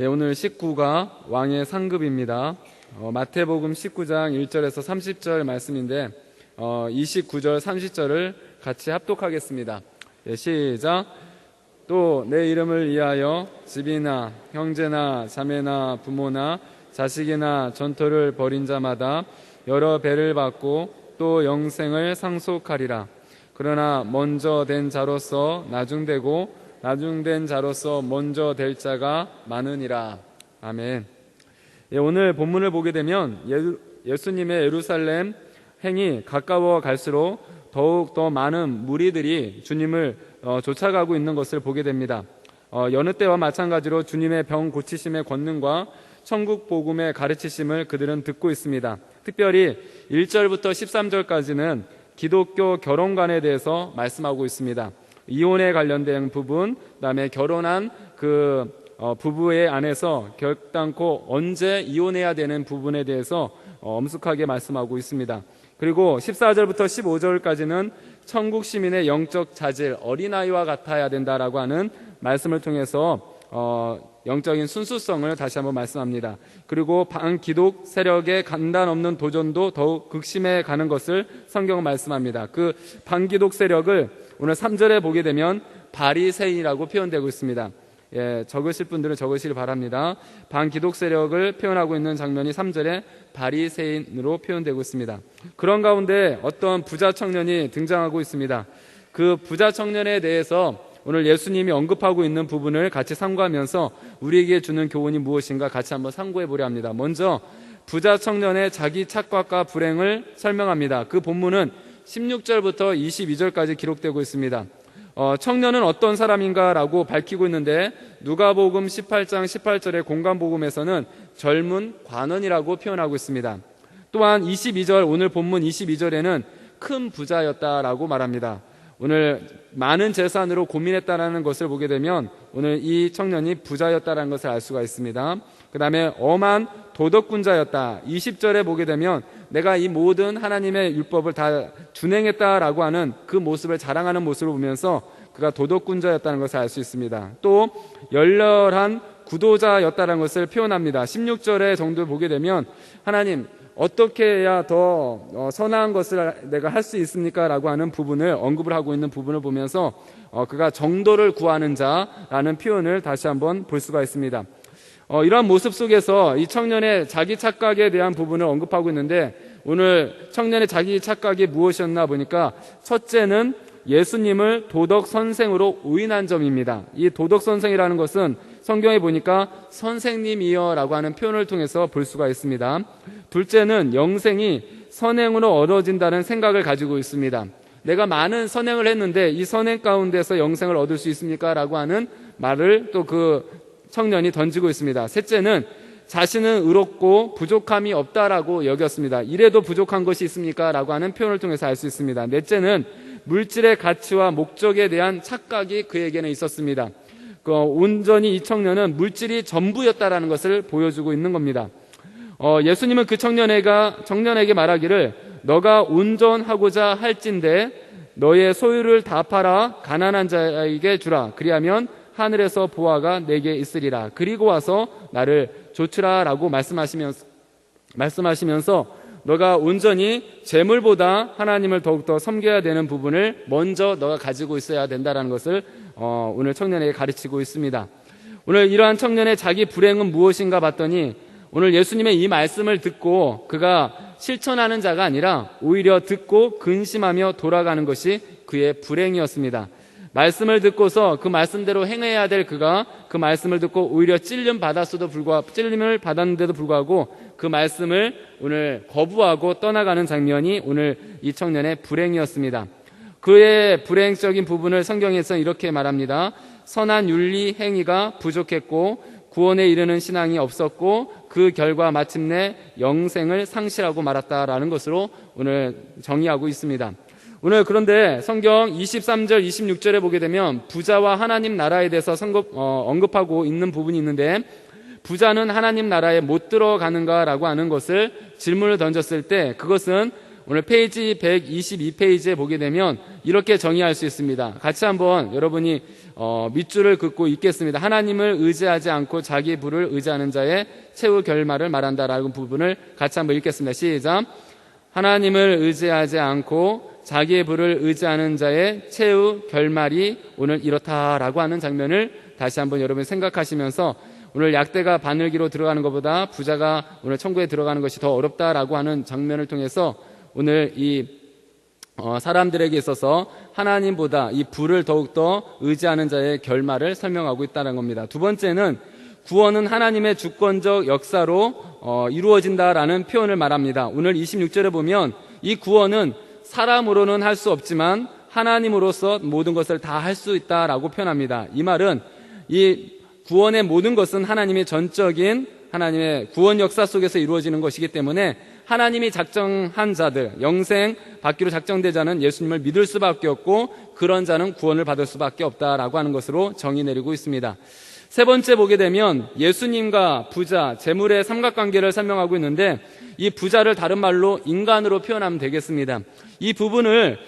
예, 오늘 19가 왕의 상급입니다. 마태복음 19장 1절에서 30절 말씀인데 29절 30절을 같이 합독하겠습니다. 예, 시작. 또 내 이름을 위하여 집이나 형제나 자매나 부모나 자식이나 전토를 벌인 자마다 여러 배를 받고 또 영생을 상속하리라. 그러나 먼저 된 자로서 나중되고 나중된 자로서 먼저 될 자가 많으니라. 아멘. 예, 오늘 본문을 보게 되면 예수님의 예루살렘 행이 가까워 갈수록 더욱 더 많은 무리들이 주님을 쫓아가고 있는 것을 보게 됩니다. 여느 때와 마찬가지로 주님의 병 고치심의 권능과 천국 복음의 가르치심을 그들은 듣고 있습니다. 특별히 1절부터 13절까지는 기독교 결혼관에 대해서 말씀하고 있습니다. 이혼에 관련된 부분, 그다음에 결혼한 부부의 안에서 결단코 언제 이혼해야 되는 부분에 대해서 엄숙하게 말씀하고 있습니다. 그리고 14절부터 15절까지는 천국 시민의 영적 자질, 어린아이와 같아야 된다라고 하는 말씀을 통해서 영적인 순수성을 다시 한번 말씀합니다. 그리고 반기독 세력의 간단 없는 도전도 더욱 극심해 가는 것을 성경은 말씀합니다. 그 반기독 세력을 오늘 3절에 보게 되면 바리새인이라고 표현되고 있습니다. 예, 적으실 분들은 적으시길 바랍니다. 반기독 세력을 표현하고 있는 장면이 3절에 바리새인으로 표현되고 있습니다. 그런 가운데 어떤 부자 청년이 등장하고 있습니다. 그 부자 청년에 대해서 오늘 예수님이 언급하고 있는 부분을 같이 상고하면서 우리에게 주는 교훈이 무엇인가 같이 한번 상고해 보려 합니다. 먼저 부자 청년의 자기 착각과 불행을 설명합니다. 그 본문은 16절부터 22절까지 기록되고 있습니다. 청년은 어떤 사람인가라고 밝히고 있는데 누가복음 18장 18절의 공간복음에서는 젊은 관원이라고 표현하고 있습니다. 또한 22절, 오늘 본문 22절에는 큰 부자였다라고 말합니다. 오늘 많은 재산으로 고민했다라는 것을 보게 되면 오늘 이 청년이 부자였다라는 것을 알 수가 있습니다. 그 다음에 엄한 도덕군자였다. 20절에 보게 되면 내가 이 모든 하나님의 율법을 다 준행했다라고 하는 그 모습을 자랑하는 모습을 보면서 그가 도덕군자였다는 것을 알 수 있습니다. 또 열렬한 구도자였다는 것을 표현합니다. 16절에 정도 보게 되면 하나님 어떻게 해야 더 선한 것을 내가 할 수 있습니까? 라고 하는 부분을 언급을 하고 있는 부분을 보면서 그가 정도를 구하는 자라는 표현을 다시 한번 볼 수가 있습니다. 이러한 모습 속에서 이 청년의 자기 착각에 대한 부분을 언급하고 있는데 오늘 청년의 자기 착각이 무엇이었나 보니까 첫째는 예수님을 도덕 선생으로 오인한 점입니다. 이 도덕 선생이라는 것은 성경에 보니까 선생님이여 라고 하는 표현을 통해서 볼 수가 있습니다. 둘째는 영생이 선행으로 얻어진다는 생각을 가지고 있습니다. 내가 많은 선행을 했는데 이 선행 가운데서 영생을 얻을 수 있습니까? 라고 하는 말을 또 그 청년이 던지고 있습니다. 셋째는 자신은 의롭고 부족함이 없다라고 여겼습니다. 이래도 부족한 것이 있습니까? 라고 하는 표현을 통해서 알 수 있습니다. 넷째는 물질의 가치와 목적에 대한 착각이 그에게는 있었습니다. 온전히 이 청년은 물질이 전부였다라는 것을 보여주고 있는 겁니다. 예수님은 그 청년에게 말하기를 너가 온전하고자 할진대 너의 소유를 다 팔아 가난한 자에게 주라. 그리하면 하늘에서 보화가 내게 있으리라. 그리고 와서 나를 좇으라 라고 말씀하시면서 너가 온전히 재물보다 하나님을 더욱더 섬겨야 되는 부분을 먼저 너가 가지고 있어야 된다는 것을 오늘 청년에게 가르치고 있습니다. 오늘 이러한 청년의 자기 불행은 무엇인가 봤더니 오늘 예수님의 이 말씀을 듣고 그가 실천하는 자가 아니라 오히려 듣고 근심하며 돌아가는 것이 그의 불행이었습니다. 말씀을 듣고서 그 말씀대로 행해야 될 그가 그 말씀을 듣고 오히려 찔림을 받았는데도 불구하고 그 말씀을 오늘 거부하고 떠나가는 장면이 오늘 이 청년의 불행이었습니다. 그의 불행적인 부분을 성경에서 이렇게 말합니다. 선한 윤리 행위가 부족했고 구원에 이르는 신앙이 없었고 그 결과 마침내 영생을 상실하고 말았다라는 것으로 오늘 정의하고 있습니다. 오늘 그런데 성경 23절 26절에 보게 되면 부자와 하나님 나라에 대해서 언급하고 있는 부분이 있는데 부자는 하나님 나라에 못 들어가는가 라고 하는 것을 질문을 던졌을 때 그것은 오늘 페이지 122페이지에 보게 되면 이렇게 정의할 수 있습니다. 같이 한번 여러분이 밑줄을 긋고 읽겠습니다. 하나님을 의지하지 않고 자기 부를 의지하는 자의 최후 결말을 말한다라는 부분을 같이 한번 읽겠습니다. 시작. 하나님을 의지하지 않고 자기의 부를 의지하는 자의 최후 결말이 오늘 이렇다라고 하는 장면을 다시 한번 여러분 생각하시면서 오늘 약대가 바늘기로 들어가는 것보다 부자가 오늘 천국에 들어가는 것이 더 어렵다라고 하는 장면을 통해서 오늘 이 사람들에게 있어서 하나님보다 이 부를 더욱더 의지하는 자의 결말을 설명하고 있다는 겁니다. 두 번째는 구원은 하나님의 주권적 역사로 이루어진다라는 표현을 말합니다. 오늘 26절에 보면 이 구원은 사람으로는 할 수 없지만 하나님으로서 모든 것을 다 할 수 있다라고 표현합니다. 이 말은 이 구원의 모든 것은 하나님의 전적인 하나님의 구원 역사 속에서 이루어지는 것이기 때문에 하나님이 작정한 자들, 영생 받기로 작정된 자는 예수님을 믿을 수밖에 없고 그런 자는 구원을 받을 수밖에 없다라고 하는 것으로 정의 내리고 있습니다. 세 번째 보게 되면 예수님과 부자, 재물의 삼각관계를 설명하고 있는데 이 부자를 다른 말로 인간으로 표현하면 되겠습니다. 이 부분을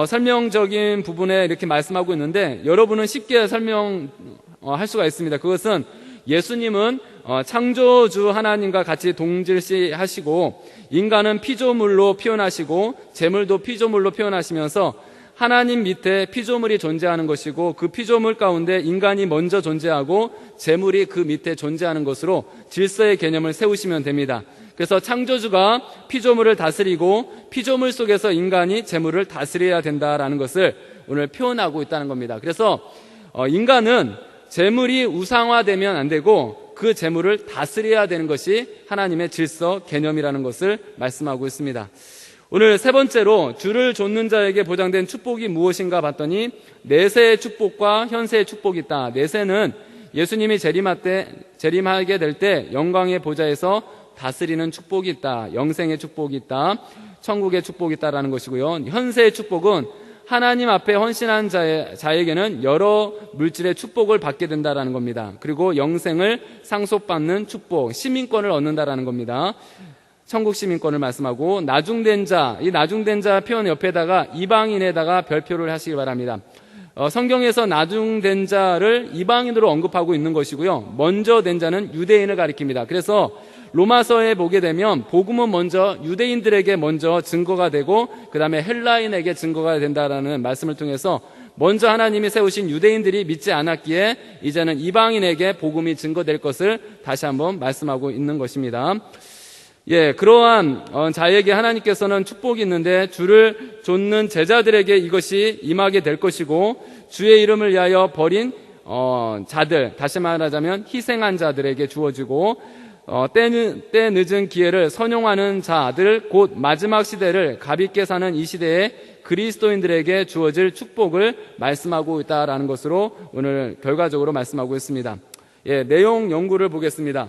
설명적인 부분에 이렇게 말씀하고 있는데 여러분은 쉽게 설명할 수가 있습니다. 그것은 예수님은 창조주 하나님과 같이 동질시하시고 인간은 피조물로 표현하시고 재물도 피조물로 표현하시면서 하나님 밑에 피조물이 존재하는 것이고 그 피조물 가운데 인간이 먼저 존재하고 재물이 그 밑에 존재하는 것으로 질서의 개념을 세우시면 됩니다. 그래서 창조주가 피조물을 다스리고 피조물 속에서 인간이 재물을 다스려야 된다라는 것을 오늘 표현하고 있다는 겁니다. 그래서 인간은 재물이 우상화되면 안 되고 그 재물을 다스려야 되는 것이 하나님의 질서 개념이라는 것을 말씀하고 있습니다. 오늘 세 번째로 주를 좇는 자에게 보장된 축복이 무엇인가 봤더니 내세의 축복과 현세의 축복이 있다. 내세는 예수님이 재림하게 될 때 영광의 보좌에서 다스리는 축복이 있다. 영생의 축복이 있다. 천국의 축복이 있다라는 것이고요. 현세의 축복은 하나님 앞에 헌신한 자에게는 여러 물질의 축복을 받게 된다라는 겁니다. 그리고 영생을 상속받는 축복, 시민권을 얻는다라는 겁니다. 천국 시민권을 말씀하고 나중된 자, 이 나중된 자 표현 옆에다가 이방인에다가 별표를 하시기 바랍니다. 성경에서 나중된 자를 이방인으로 언급하고 있는 것이고요. 먼저 된 자는 유대인을 가리킵니다. 그래서 로마서에 보게 되면 복음은 먼저 유대인들에게 먼저 증거가 되고 그 다음에 헬라인에게 증거가 된다라는 말씀을 통해서 먼저 하나님이 세우신 유대인들이 믿지 않았기에 이제는 이방인에게 복음이 증거될 것을 다시 한번 말씀하고 있는 것입니다. 그러한 자에게 하나님께서는 축복이 있는데 주를 좇는 제자들에게 이것이 임하게 될 것이고 주의 이름을 위하여 버린 자들, 다시 말하자면 희생한 자들에게 주어지고 때 늦은 기회를 선용하는 자들, 곧 마지막 시대를 가볍게 사는 이 시대에 그리스도인들에게 주어질 축복을 말씀하고 있다라는 것으로 오늘 결과적으로 말씀하고 있습니다. 내용 연구를 보겠습니다.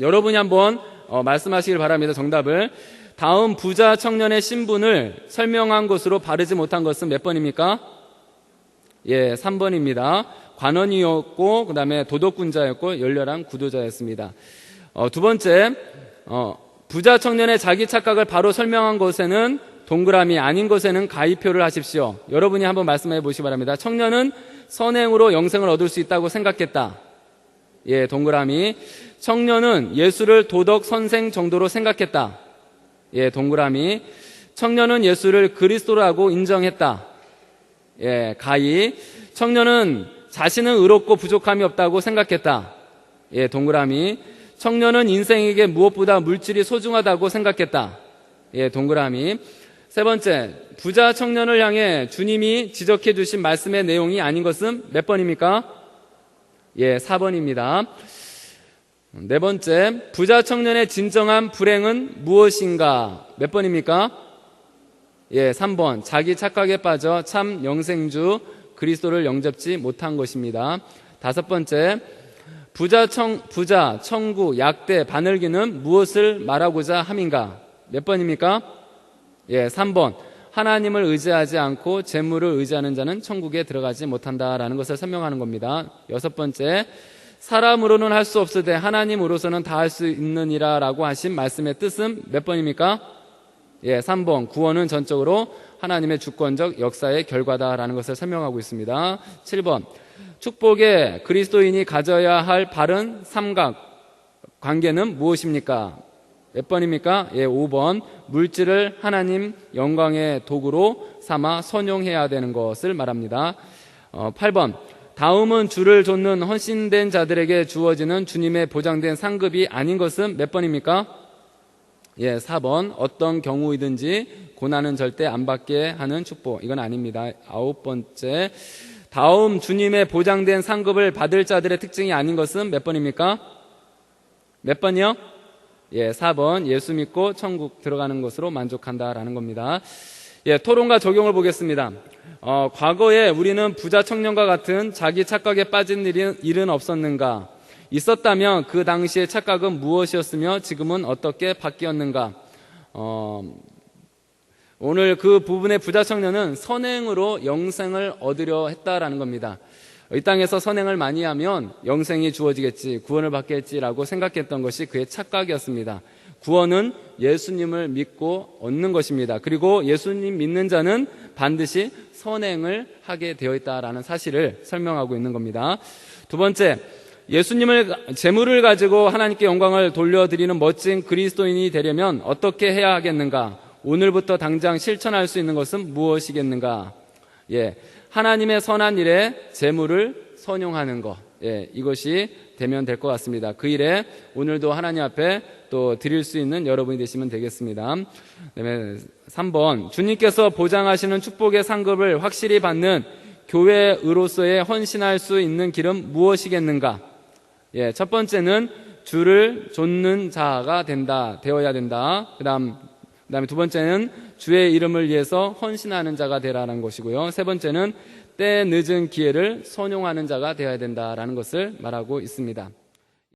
여러분이 한번 말씀하시길 바랍니다. 정답을. 다음 부자 청년의 신분을 설명한 것으로 바르지 못한 것은 몇 번입니까? 3번입니다. 관원이었고 그 다음에 도덕군자였고 열렬한 구도자였습니다. 두 번째, 부자 청년의 자기 착각을 바로 설명한 것에는 동그라미, 아닌 것에는 가위표를 하십시오. 여러분이 한번 말씀해 보시기 바랍니다. 청년은 선행으로 영생을 얻을 수 있다고 생각했다. 동그라미. 청년은 예수를 도덕 선생 정도로 생각했다. 동그라미. 청년은 예수를 그리스도라고 인정했다. 가위. 청년은 자신은 의롭고 부족함이 없다고 생각했다. 동그라미. 청년은 인생에게 무엇보다 물질이 소중하다고 생각했다. 동그라미. 세 번째, 부자 청년을 향해 주님이 지적해 주신 말씀의 내용이 아닌 것은 몇 번입니까? 4번입니다. 네 번째, 부자 청년의 진정한 불행은 무엇인가? 몇 번입니까? 3번, 자기 착각에 빠져 참 영생주 그리스도를 영접지 못한 것입니다. 다섯 번째, 부자, 청구, 약대, 바늘기는 무엇을 말하고자 함인가? 몇 번입니까? 3번, 하나님을 의지하지 않고 재물을 의지하는 자는 천국에 들어가지 못한다라는 것을 설명하는 겁니다. 여섯 번째, 사람으로는 할 수 없으되 하나님으로서는 다 할 수 있느니라 라고 하신 말씀의 뜻은 몇 번입니까? 3번 구원은 전적으로 하나님의 주권적 역사의 결과다라는 것을 설명하고 있습니다. 7번 축복에 그리스도인이 가져야 할 바른 삼각 관계는 무엇입니까? 몇 번입니까? 5번 물질을 하나님 영광의 도구로 삼아 선용해야 되는 것을 말합니다. 8번 다음은 주를 좇는 헌신된 자들에게 주어지는 주님의 보장된 상급이 아닌 것은 몇 번입니까? 4번 어떤 경우이든지 고난은 절대 안 받게 하는 축복. 이건 아닙니다. 9번째 다음 주님의 보장된 상급을 받을 자들의 특징이 아닌 것은 몇 번입니까? 몇 번이요? 4번 예수 믿고 천국 들어가는 것으로 만족한다라는 겁니다. 토론과 적용을 보겠습니다. 과거에 우리는 부자 청년과 같은 자기 착각에 빠진 일은 없었는가? 있었다면 그 당시의 착각은 무엇이었으며 지금은 어떻게 바뀌었는가? 오늘 그 부분의 부자 청년은 선행으로 영생을 얻으려 했다라는 겁니다. 이 땅에서 선행을 많이 하면 영생이 주어지겠지, 구원을 받겠지라고 생각했던 것이 그의 착각이었습니다. 구원은 예수님을 믿고 얻는 것입니다. 그리고 예수님 믿는 자는 반드시 선행을 하게 되어 있다라는 사실을 설명하고 있는 겁니다. 두 번째, 예수님을 재물을 가지고 하나님께 영광을 돌려드리는 멋진 그리스도인이 되려면 어떻게 해야 하겠는가? 오늘부터 당장 실천할 수 있는 것은 무엇이겠는가? 하나님의 선한 일에 재물을 선용하는 것, 이것이 되면 될 것 같습니다. 그 일에 오늘도 하나님 앞에 또 드릴 수 있는 여러분이 되시면 되겠습니다. 3번 주님께서 보장하시는 축복의 상급을 확실히 받는 교회의로서의 헌신할 수 있는 길은 무엇이겠는가? 첫 번째는 주를 좇는 자가 되어야 된다. 그다음에 두 번째는 주의 이름을 위해서 헌신하는 자가 되라는 것이고요. 세 번째는 때 늦은 기회를 선용하는 자가 되어야 된다라는 것을 말하고 있습니다.